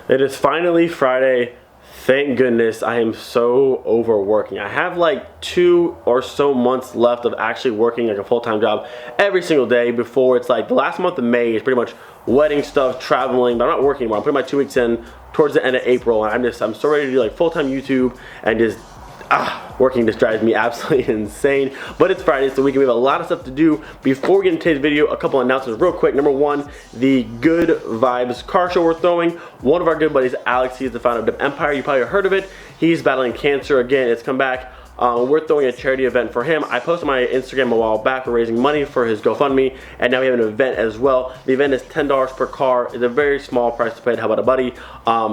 It is finally Friday. Thank goodness. I am so overworking. I have like 2 or so months left of actually working like a full-time job every single day before it's like the last month of May is pretty much wedding stuff, traveling, but I'm not working anymore. I'm putting my 2 weeks in towards the end of April, and I'm so ready to do like full-time YouTube and just working just drives me absolutely insane. But it's Friday, so we have a lot of stuff to do. Before we get into today's video, a couple announcements real quick. Number one, the Good Vibes car show we're throwing. One of our good buddies, Alex, he's the founder of Empire. You probably heard of it. He's battling cancer again. It's come back. We're throwing a charity event for him. I posted my Instagram a while back. We're raising money for his GoFundMe, and now we have an event as well. The event is $10 per car. It's a very small price to pay to help out a buddy.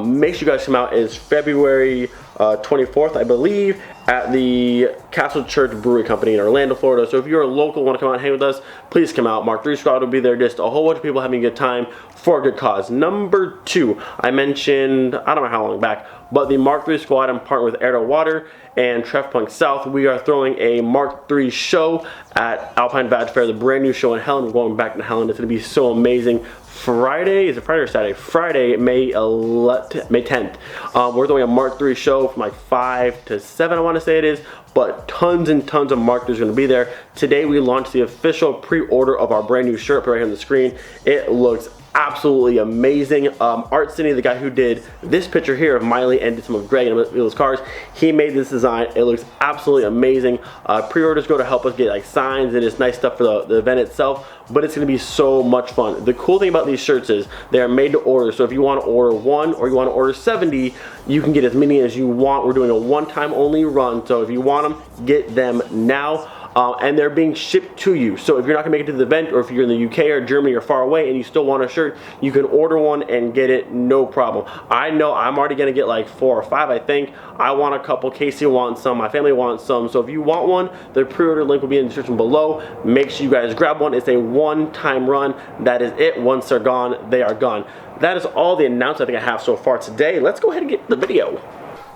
Make sure you guys come out. It's February 24th, I believe, at the Castle Church Brewery Company in Orlando, Florida. So if you're a local, want to come out and hang with us, please come out. Mark 3 Squad will be there. Just a whole bunch of people having a good time for a good cause. Number two, I mentioned, I don't know how long back, but the Mark 3 Squad, I'm partnered with Air to Water and Trev Punk South. We are throwing a Mark 3 show at Alpine Badge Fair, the brand new show in Helen. We're going back to Helen. It's going to be so amazing. Friday, is it Friday or Saturday? Friday, May 10th. We're throwing a Mark 3 show from like 5 to 7, I want to say it is. But tons and tons of Mark 3s are going to be there. Today we launched the official pre-order of our brand new shirt right here on the screen. It looks absolutely amazing. Art City, the guy who did this picture here of Miley and did some of Greg and those cars, he made this design. It looks absolutely amazing. Pre-orders go to help us get like signs and it's nice stuff for the event itself, but it's going to be so much fun. The cool thing about these shirts is they are made to order, so if you want to order 1 or you want to order 70, you can get as many as you want. We're doing a one-time only run, so if you want them, get them now. And they're being shipped to you. So if you're not gonna make it to the event, or if you're in the UK or Germany or far away and you still want a shirt, you can order one and get it, no problem. I know I'm already gonna get like 4 or 5, I think. I want a couple, Casey wants some, my family wants some. So if you want one, the pre-order link will be in the description below. Make sure you guys grab one. It's a one-time run. That is it. Once they're gone, they are gone. That is all the announcements I think I have so far today. Let's go ahead and get the video.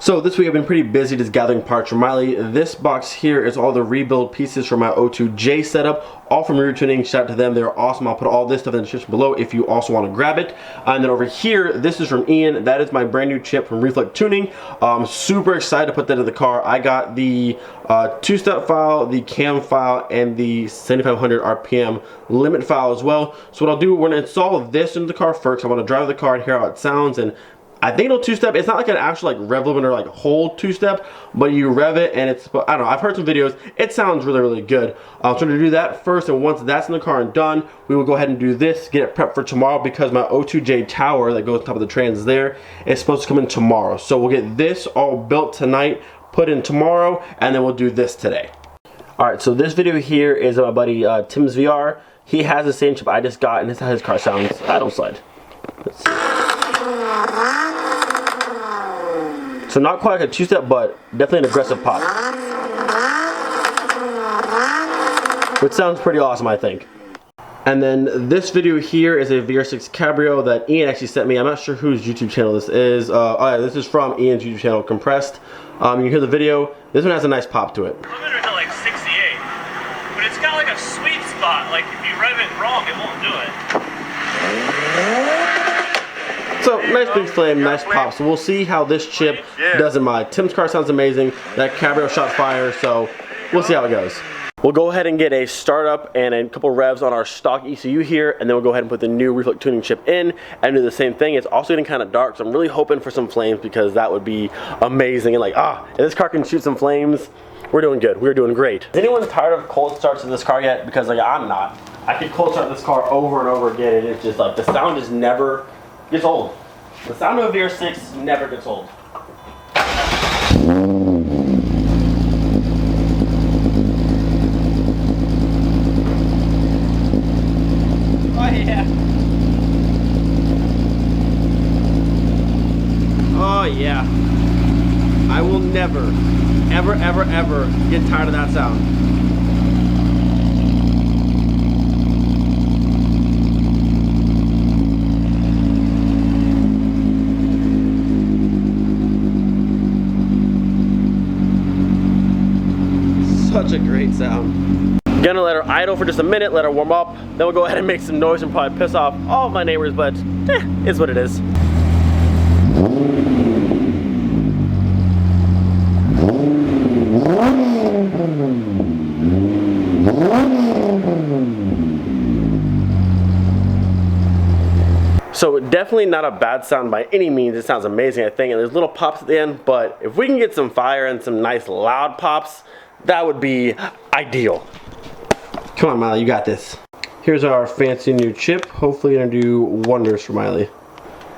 So this week I've been pretty busy just gathering parts for Miley. This box here is all the rebuild pieces for my O2J setup, all from Rear Tuning. Shout out to them, they're awesome. I'll put all this stuff in the description below if you also want to grab it. And then over here, this is from Ian. That is my brand new chip from Reflect Tuning. I'm super excited to put that in the car. I got the 2-step file, the cam file, and the 7500 RPM limit file as well. So what I'll do, we're going to install this into the car first. I want to drive the car and hear how it sounds, and I think it'll 2-step. It's not like an actual like rev limiter or like hold 2-step, but you rev it and it's, I don't know, I've heard some videos. It sounds really, really good. So I'm going to do that first, and once that's in the car and done, we will go ahead and do this, get it prepped for tomorrow, because my O2J tower that goes on top of the trans there is supposed to come in tomorrow. So we'll get this all built tonight, put in tomorrow, and then we'll do this today. Alright, so this video here is of my buddy Tim's VR. He has the same chip I just got, and this is how his car sounds. I don't slide. Let's see. So not quite like a 2-step, but definitely an aggressive pop. Which sounds pretty awesome, I think. And then this video here is a VR6 Cabrio that Ian actually sent me. I'm not sure whose YouTube channel this is. Oh yeah, this is from Ian's YouTube channel, Compressed. You can hear the video. This one has a nice pop to it. Limiter's at like 68, but it's got like a sweet spot. Like if you rev it wrong, it won't do it. So nice big flame, nice pop. So we'll see how this chip does in my Tim's car. Sounds amazing. That Cabrio shot fire, so we'll see how it goes. We'll go ahead and get a startup and a couple revs on our stock ECU here, and then we'll go ahead and put the new Reflect Tuning chip in and do the same thing. It's also getting kind of dark, so I'm really hoping for some flames, because that would be amazing. And like, if this car can shoot some flames, we're doing good. We're doing great. Is anyone tired of cold starts in this car yet? Because like, I'm not. I could cold start this car over and over again, and it's just like, the sound just never gets old. The sound of a VR6 never gets old. Oh yeah. Oh yeah. I will never, ever, ever, ever get tired of that sound. Such a great sound. Gonna let her idle for just a minute, let her warm up, then we'll go ahead and make some noise and probably piss off all of my neighbors, but it's what it is. not a bad sound by any means. It sounds amazing, I think, and there's little pops at the end, but if we can get some fire and some nice loud pops, that would be ideal. Come on, Miley, you got this. Here's our fancy new chip. Hopefully gonna do wonders for Miley.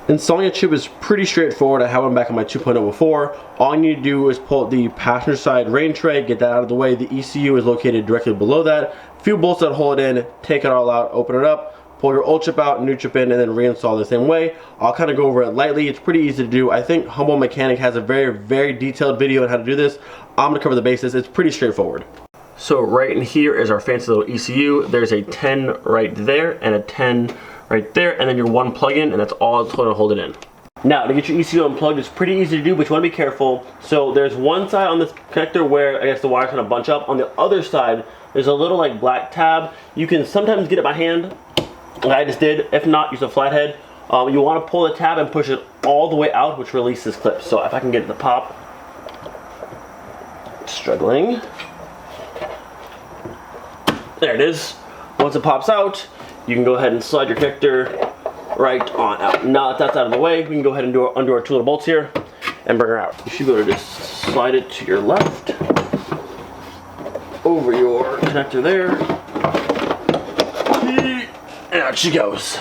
Installing a chip is pretty straightforward. I have one back on my 2.0 before. All you need to do is pull the passenger side rain tray, get that out of the way. The ECU is located directly below that. A few bolts that hold it in, take it all out, open it up, pull your old chip out, new chip in, and then reinstall the same way. I'll kind of go over it lightly. It's pretty easy to do. I think Humble Mechanic has a very detailed video on how to do this. I'm gonna cover the basics. It's pretty straightforward. So right in here is our fancy little ECU. There's a 10 right there and a 10 right there, and then your one plug-in, and that's all it's going to hold it in. Now, to get your ECU unplugged, it's pretty easy to do, but you want to be careful. So there's one side on this connector where I guess the wire's going to bunch up. On the other side, there's a little like black tab. You can sometimes get it by hand, like I just did. If not, use a flathead. You want to pull the tab and push it all the way out, which releases clips. So if I can get it to pop. Struggling. There it is. Once it pops out, you can go ahead and slide your connector right on out. Now that that's out of the way, we can go ahead and undo our two little bolts here and bring her out. You should be able to just slide it to your left, over your connector there, and out she goes.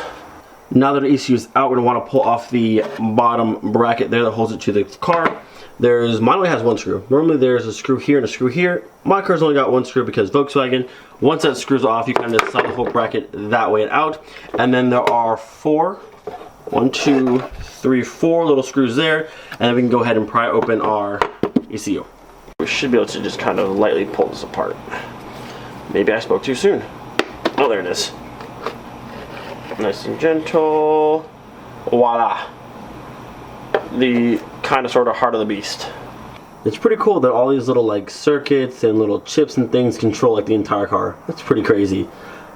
Now that the ECU is out, we're going to want to pull off the bottom bracket there that holds it to the car. Mine only has one screw. Normally there's a screw here and a screw here. My car's only got one screw because Volkswagen. Once that screws off, you kind of slide the whole bracket that way and out. And then there are four little screws there. And then we can go ahead and pry open our ECU. We should be able to just kind of lightly pull this apart. Maybe I spoke too soon. Oh, there it is. Nice and gentle. Voila. The kind of sort of heart of the beast. It's pretty cool that all these little like circuits and little chips and things control like the entire car. That's pretty crazy.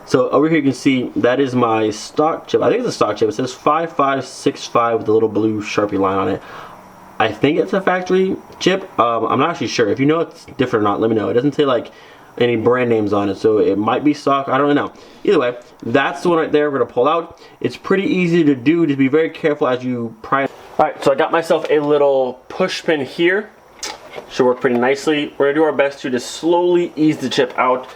So over here you can see that is my stock chip. I think it's a stock chip. It says 5565 with a little blue Sharpie line on it. I think it's a factory chip. I'm not actually sure. If you know it's different or not, let me know. It doesn't say like any brand names on it, so it might be stock. I don't know. Either way, that's the one right there we're gonna pull out. It's pretty easy to do. Just be very careful as you pry. Alright, so I got myself a little push pin here. Should work pretty nicely. We're gonna do our best to just slowly ease the chip out.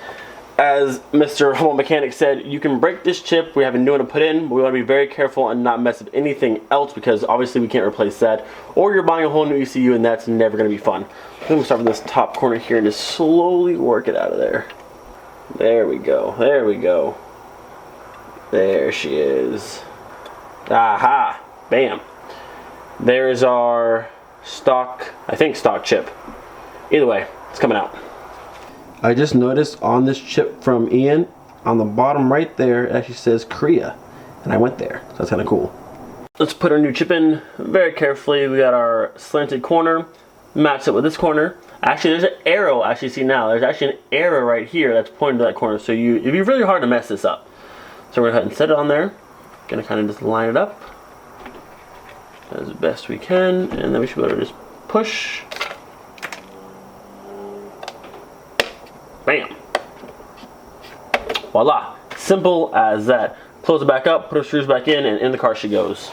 As Mr. Humble Mechanic said, you can break this chip. We have a new one to put in, but we want to be very careful and not mess with anything else because obviously we can't replace that. Or you're buying a whole new ECU and that's never going to be fun. I'm going to start from this top corner here and just slowly work it out of there. There we go. There we go. There she is. Aha! Bam. There's our stock, I think stock chip. Either way, it's coming out. I just noticed on this chip from Ian, on the bottom right there, it actually says Korea. And I went there, so that's kind of cool. Let's put our new chip in very carefully. We got our slanted corner, match it with this corner. Actually, there's an arrow, actually see now, there's actually an arrow right here that's pointing to that corner, so it'd be really hard to mess this up. So we're gonna go ahead and set it on there. Gonna kind of just line it up as best we can, and then we should be able to just push. Bam. Voila. Simple as that. Close it back up, put our screws back in, and in the car she goes.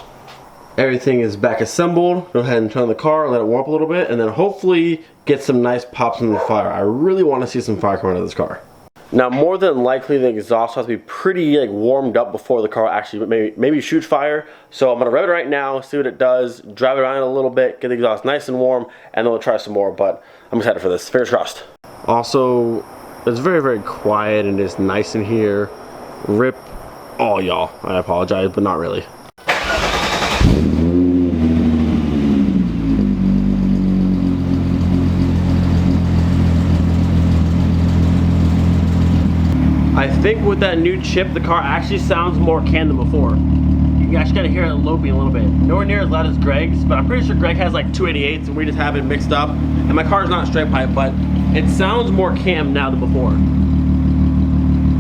Everything is back assembled. Go ahead and turn on the car, let it warm up a little bit, and then hopefully get some nice pops from the fire. I really want to see some fire coming out of this car. Now, more than likely, the exhaust has to be pretty like warmed up before the car actually maybe shoot fire. So I'm gonna rev it right now, see what it does, drive it around a little bit, get the exhaust nice and warm, and then we'll try some more. But I'm excited for this. Fingers crossed. Also, it's very quiet and it's nice in here. Rip all y'all. I apologize, but not really. I think with that new chip, the car actually sounds more Cant than before. You actually gotta hear it loping a little bit. Nowhere near as loud as Greg's, but I'm pretty sure Greg has like 288s and we just have it mixed up. And my car's not straight pipe, but it sounds more Cant now than before.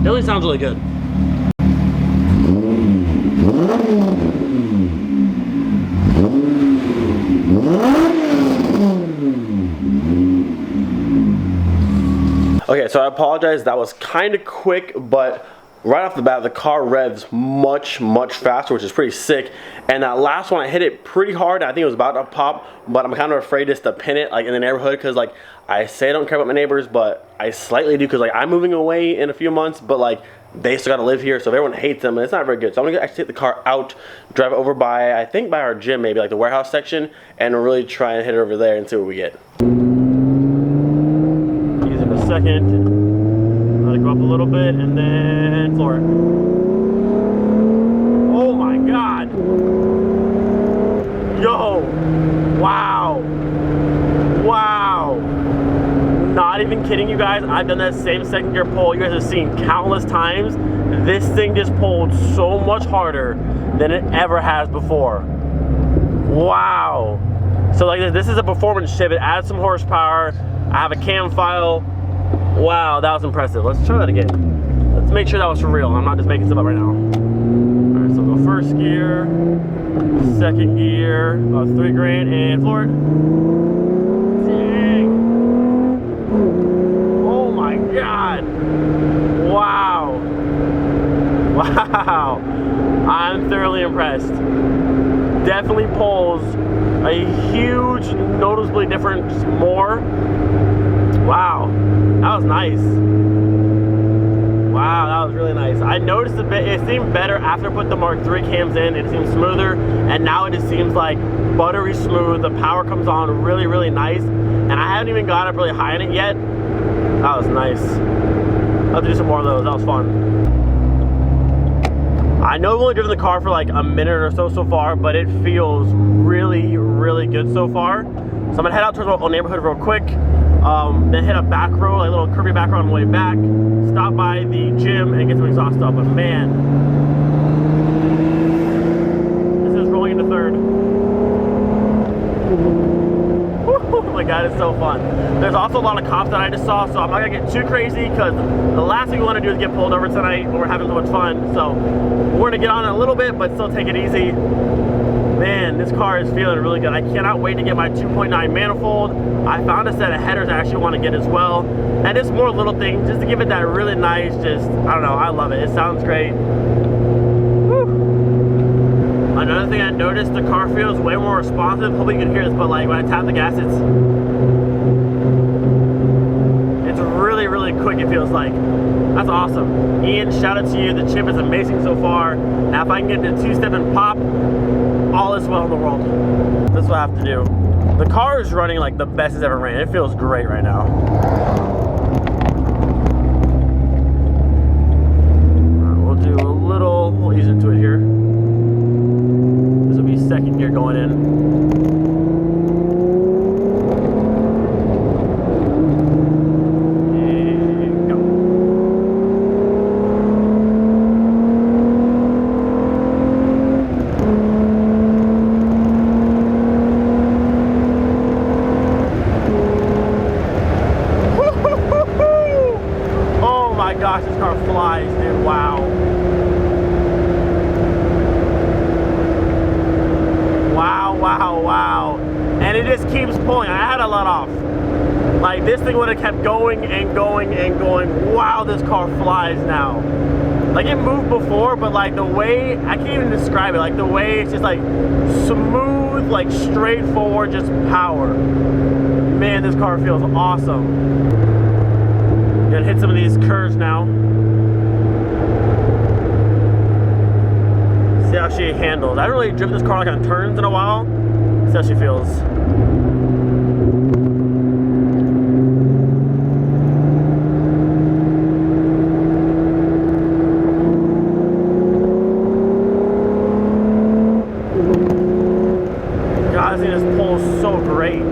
It really sounds really good. Okay, so I apologize, that was kind of quick, but right off the bat, the car revs much faster, which is pretty sick. And that last one, I hit it pretty hard. I think it was about to pop, but I'm kind of afraid just to pin it like in the neighborhood, because like I say I don't care about my neighbors, but I slightly do, because like I'm moving away in a few months, but like they still got to live here, so if everyone hates them, it's not very good. So I'm gonna actually take the car out, drive it over by, I think by our gym, maybe like the warehouse section, and really try and hit it over there and see what we get. Use it for a second. Let it go up a little bit and then floor it. Oh my god! Yo! Wow! Wow! Not even kidding you guys, I've done that same second gear pull you guys have seen countless times. This thing just pulled so much harder than it ever has before. Wow. So like this is a performance ship. It adds some horsepower. I have a cam file. Wow, that was impressive. Let's try that again. Let's make sure that was for real. I'm not just making stuff up right now. Alright, so we'll go first gear, second gear, about 3 grand, and floor it. Oh my god! Wow! Wow! I'm thoroughly impressed. Definitely pulls a huge, noticeably different more. Wow, that was nice. Wow, that was really nice. I noticed a bit, it seemed better after I put the Mark III cams in. It seemed smoother, and now it just seems like buttery smooth. The power comes on really nice, and I haven't even got up really high in it yet. That was nice. I'll have to do some more of those. That was fun. I know I've only driven the car for like a minute or so far, but it feels really good so far. So I'm gonna head out towards the neighborhood real quick, then hit a back road, like a little curvy back road on the way back, stop by the gym and get some exhaust stuff. But man, this is rolling into third. Oh my god, it's so fun. There's also a lot of cops that I just saw, so I'm not gonna get too crazy, because the last thing we want to do is get pulled over tonight when we're having so much fun. So we're gonna get on it a little bit, but still take it easy. Man, this car is feeling really good. I cannot wait to get my 2.9 manifold. I found a set of headers I actually want to get as well, and it's more little things just to give it that really nice, just, I don't know, I love it. It sounds great. Another thing I noticed, the car feels way more responsive. Hopefully you can hear this, but like when I tap the gas, it's really quick, it feels like. That's awesome. Ian, shout out to you. The chip is amazing so far. Now if I can get into 2-step and pop, all is well in the world. This is what I have to do. The car is running like the best it's ever ran. It feels great right now. We'll do a little, we'll ease into it here. Second gear going in. And go. Oh my gosh, this car flies, dude. Wow. Wow, and it just keeps pulling. I had to let off. Like, this thing would have kept going and going and going. Wow, this car flies now. Like, it moved before, but like the way, I can't even describe it. Like the way it's just like smooth, like straightforward, just power. Man, this car feels awesome. Gonna hit some of these curves now. See how she handles. I haven't really driven this car like on turns in a while. See how she feels. God, this just pulls so great.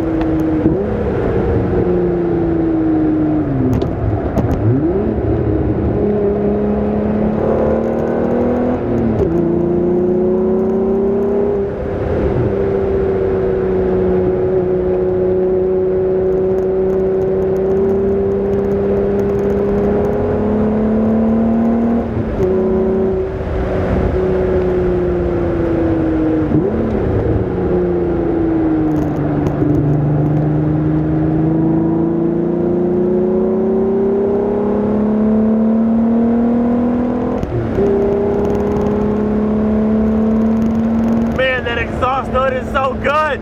so good.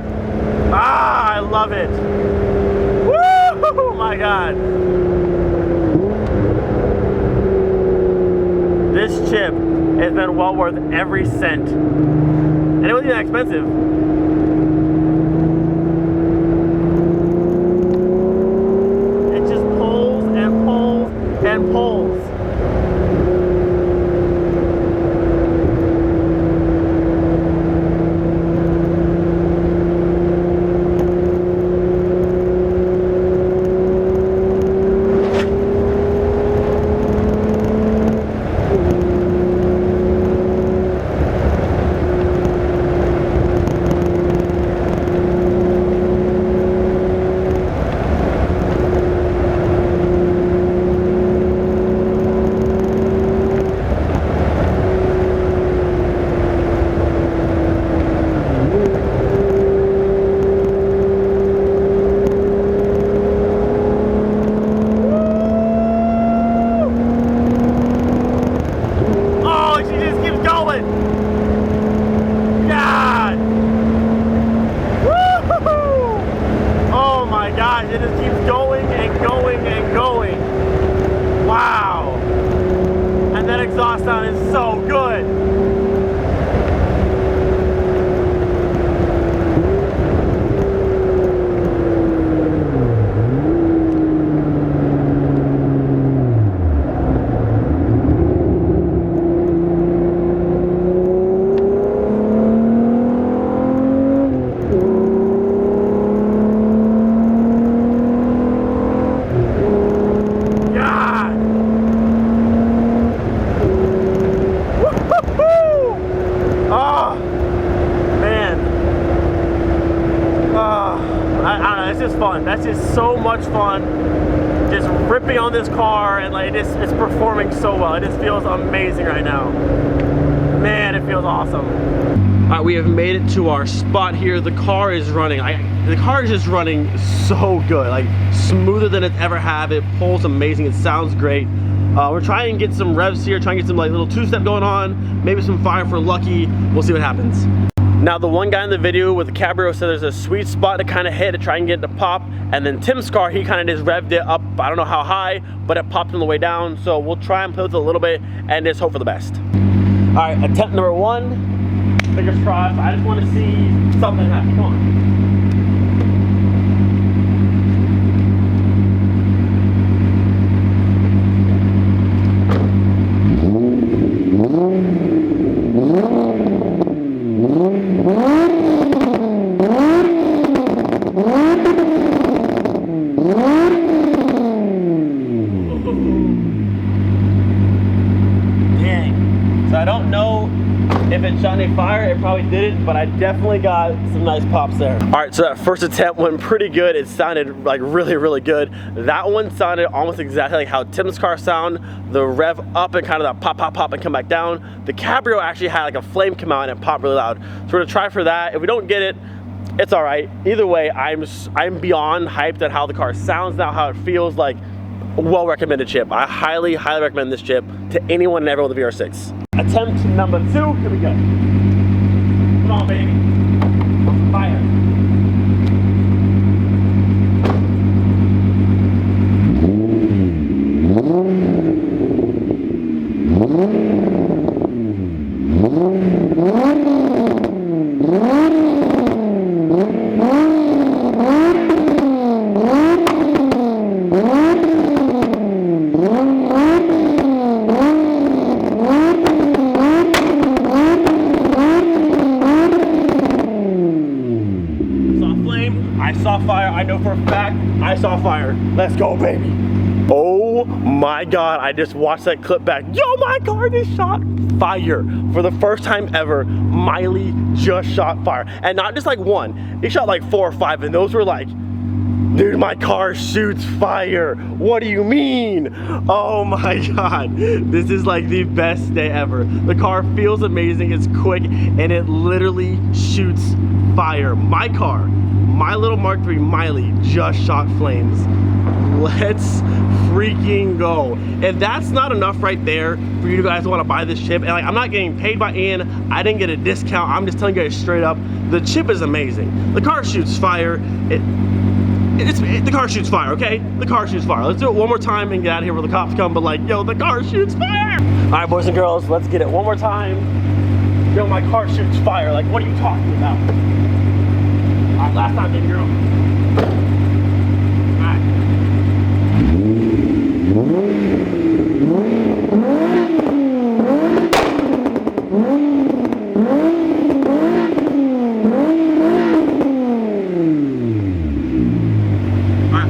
Ah, I love it. Woo! Oh my God. This chip has been well worth every cent. And it wasn't that expensive. It just pulls and pulls and pulls. It just keeps going and going and going. Wow. And that exhaust sound is so good. That's just so much fun, just ripping on this car, and like it's performing so well. It just feels amazing right now. Man, it feels awesome. All right, we have made it to our spot here. The car is running. The car is just running so good, like smoother than it's ever have. It pulls amazing. It sounds great. We're trying to get some revs here, trying to get some like little two-step going on, maybe some fire for lucky. We'll see what happens. Now, the one guy in the video with the Cabrio said there's a sweet spot to kind of hit to try and get it to pop, and then Tim's car, he kind of just revved it up, I don't know how high, but it popped on the way down, so we'll try and play with it a little bit and just hope for the best. All right, attempt number one, fingers crossed. I just want to see something happen. Come on. I don't know if it shot any fire. It probably didn't, but I definitely got some nice pops there. All right, so that first attempt went pretty good. It sounded like really, really good. That one sounded almost exactly like how Tim's car sound. The rev up and kind of that pop, pop, pop and come back down. The Cabrio actually had like a flame come out and it popped really loud. So we're gonna try for that. If we don't get it, it's all right. Either way, I'm beyond hyped at how the car sounds now, how it feels. Like, well recommended chip. I highly, highly recommend this chip to anyone and everyone with the VR6. Attempt number 2, here we go. Come on, baby. Fire. I know for a fact I saw fire. Let's go, baby. Oh my God, I just watched that clip back. Yo, my car just shot fire. For the first time ever, Miley just shot fire. And not just like one, he shot like 4 or 5, and those were like, dude, my car shoots fire. What do you mean? Oh my God, this is like the best day ever. The car feels amazing, it's quick, and it literally shoots fire. My car, my little Mark III Miley just shot flames. let's freaking go. If that's not enough right there for you guys to want to buy this chip, and like, I'm not getting paid by Ian, I didn't get a discount, I'm just telling you guys straight up, the chip is amazing. The car shoots fire. The car shoots fire, okay? The car shoots fire. Let's do it one more time and get out of here before the cops come, but like, yo, the car shoots fire! All right, boys and girls, let's get it one more time. Yo, my car shoots fire. Like, what are you talking about? All right, last time, baby girl. All right.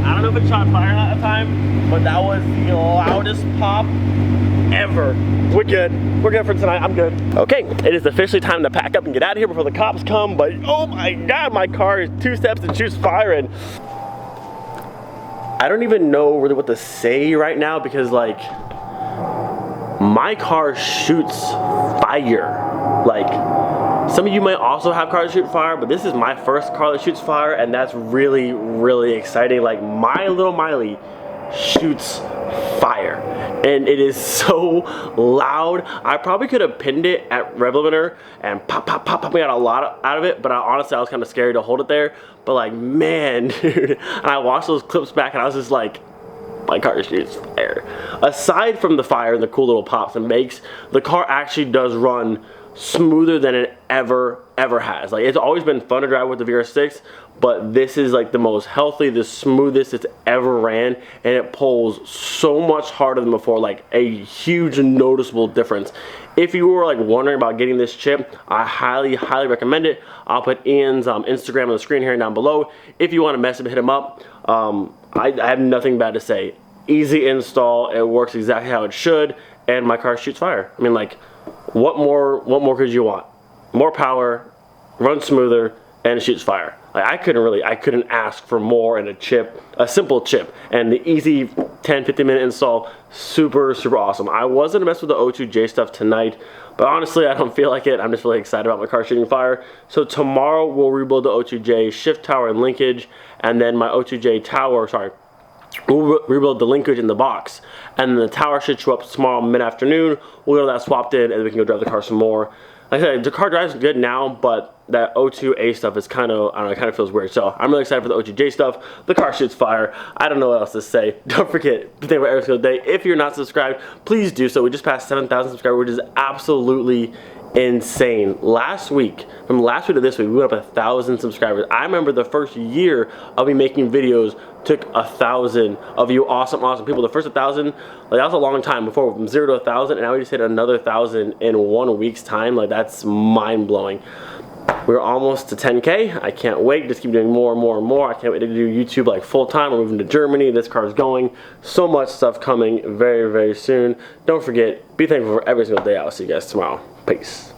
I don't know if it shot fire at the time, but that was the loudest pop ever. We're good. We're good for tonight. I'm good. Okay, it is officially time to pack up and get out of here before the cops come, but oh my God, my car is 2 steps and shoots fire, and I don't even know really what to say right now because like, my car shoots fire. Like, some of you might also have cars that shoot fire, but this is my first car that shoots fire, and that's really, really exciting. Like, my little Miley shoots fire, and it is so loud. I probably could have pinned it at rev limiter and pop, pop, pop, pop. We got a lot out of it, but honestly, I was kind of scared to hold it there. But like, man, dude, and I watched those clips back, and I was just like, my car shoots fire. Aside from the fire and the cool little pops it makes, the car actually does run smoother than it ever has. Like, it's always been fun to drive with the VR6, but this is like the most healthy, the smoothest it's ever ran, and it pulls so much harder than before. Like, a huge noticeable difference. If you were like wondering about getting this chip, I highly recommend it. I'll put Ian's Instagram on the screen here and down below. If you want to message him, hit him up. I have nothing bad to say. Easy install, it works exactly how it should, and my car shoots fire. I mean, like, what more could you want? More power, runs smoother, and it shoots fire. Like, I couldn't ask for more in a chip, a simple chip, and the easy 10-15 minute install, super awesome. I was gonna mess with the O2J stuff tonight, but honestly, I don't feel like it. I'm just really excited about my car shooting fire. So tomorrow we'll rebuild the O2J shift tower and linkage, and then my O2J tower, we'll rebuild the linkage in the box, and then the tower should show up tomorrow mid-afternoon. We'll get that swapped in, and we can go drive the car some more. Like I said, the car drives good now, but that O2A stuff is kind of, I don't know, it kind of feels weird. So I'm really excited for the O2J stuff. The car shoots fire. I don't know what else to say. Don't forget to think about every single day. If you're not subscribed, please do so. We just passed 7,000 subscribers, which is absolutely insane. From last week to this week, we went up 1,000 subscribers. I remember the first year of me making videos took 1,000 of you awesome people. The first 1,000, like, that was a long time before, from 0 to 1,000, and now we just hit another 1,000 in 1 week's time. Like, that's mind-blowing. We're almost to 10K. I can't wait. Just keep doing more and more and more. I can't wait to do YouTube like full-time. We're moving to Germany. This car is going. So much stuff coming very soon. Don't forget, be thankful for every single day. I'll see you guys tomorrow. Peace.